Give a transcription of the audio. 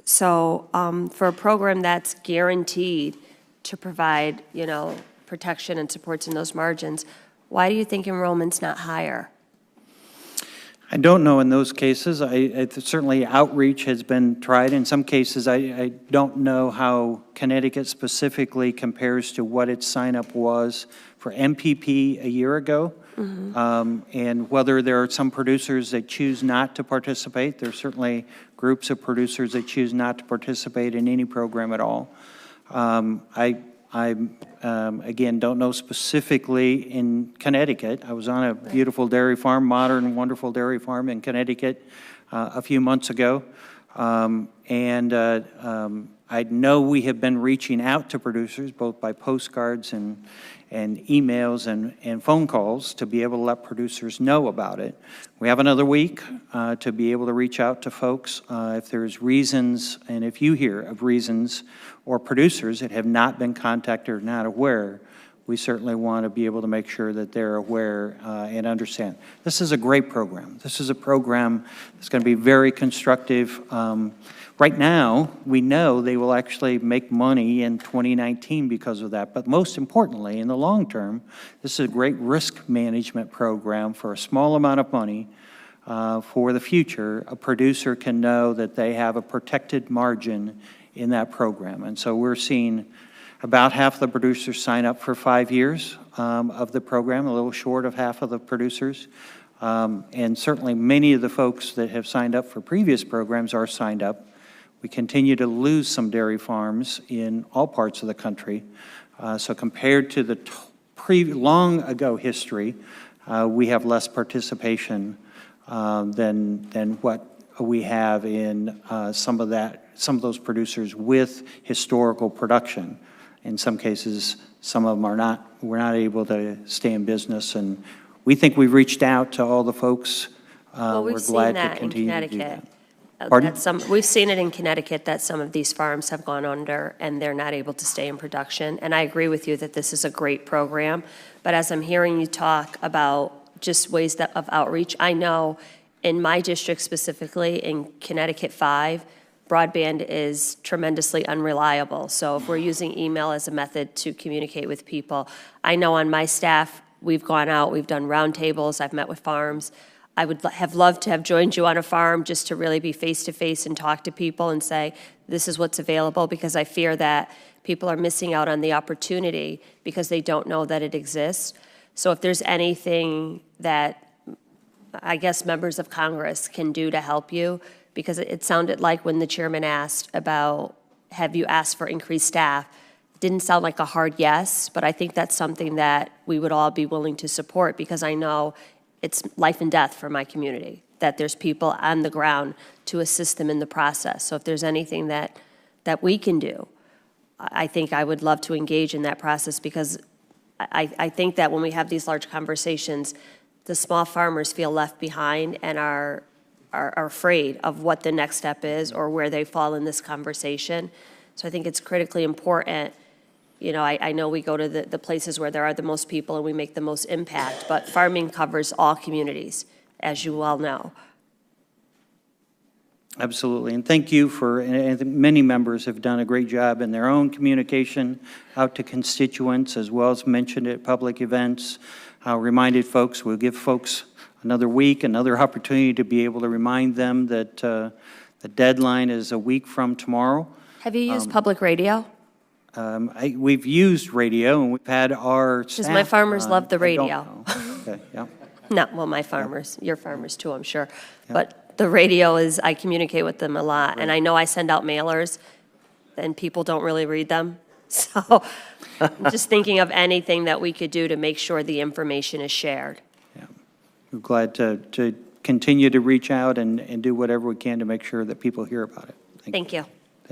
So for a program that's guaranteed to provide, protection and supports in those margins, why do you think enrollment's not higher? I don't know in those cases. Certainly outreach has been tried. In some cases, I don't know how Connecticut specifically compares to what its sign-up was for MPP a year ago. And whether there are some producers that choose not to participate. There are certainly groups of producers that choose not to participate in any program at all. I again, don't know specifically in Connecticut. I was on a beautiful dairy farm, modern, wonderful dairy farm in Connecticut a few months ago. I know we have been reaching out to producers, both by postcards and emails and phone calls, to be able to let producers know about it. We have another week to be able to reach out to folks if there's reasons, and if you hear of reasons or producers that have not been contacted or not aware. We certainly want to be able to make sure that they're aware and understand. This is a great program. This is a program that's going to be very constructive. Right now, we know they will actually make money in 2019 because of that. But most importantly, in the long term, this is a great risk management program for a small amount of money. For the future, a producer can know that they have a protected margin in that program. And so we're seeing about half the producers sign up for 5 years of the program, a little short of half of the producers. And certainly many of the folks that have signed up for previous programs are signed up. We continue to lose some dairy farms in all parts of the country. So compared to the long ago history, we have less participation than what we have in some of those producers with historical production. In some cases, some of them we're not able to stay in business, and we think we've reached out to all the folks. Well, we're glad to continue to do that. Pardon? We've seen it in Connecticut that some of these farms have gone under and they're not able to stay in production. And I agree with you that this is a great program. But as I'm hearing you talk about just ways of outreach, I know in my district specifically, in Connecticut 5, broadband is tremendously unreliable. So if we're using email as a method to communicate with people, I know on my staff, we've gone out, we've done roundtables, I've met with farms. I would have loved to have joined you on a farm just to really be face-to-face and talk to people and say, this is what's available, because I fear that people are missing out on the opportunity because they don't know that it exists. So if there's anything that I guess members of Congress can do to help you, because it sounded like when the chairman asked about, have you asked for increased staff, it didn't sound like a hard yes, but I think that's something that we would all be willing to support, because I know it's life and death for my community, that there's people on the ground to assist them in the process. So if there's anything that we can do, I think I would love to engage in that process, because I think that when we have these large conversations, the small farmers feel left behind and are afraid of what the next step is or where they fall in this conversation. So I think it's critically important. I know we go to the places where there are the most people and we make the most impact, but farming covers all communities, as you well know. Absolutely, and thank you and many members have done a great job in their own communication out to constituents, as well as mentioned at public events. Reminded folks, we'll give folks another week, another opportunity to be able to remind them that the deadline is a week from tomorrow. Have you used public radio? We've used radio, and we've had our staff. Because my farmers love the radio. Okay, yeah. No, well, my farmers, your farmers too, I'm sure. Yeah. But the radio I communicate with them a lot. Right. And I know I send out mailers, and people don't really read them. So I'm just thinking of anything that we could do to make sure the information is shared. Yeah. We're glad to continue to reach out and do whatever we can to make sure that people hear about it. Thank you.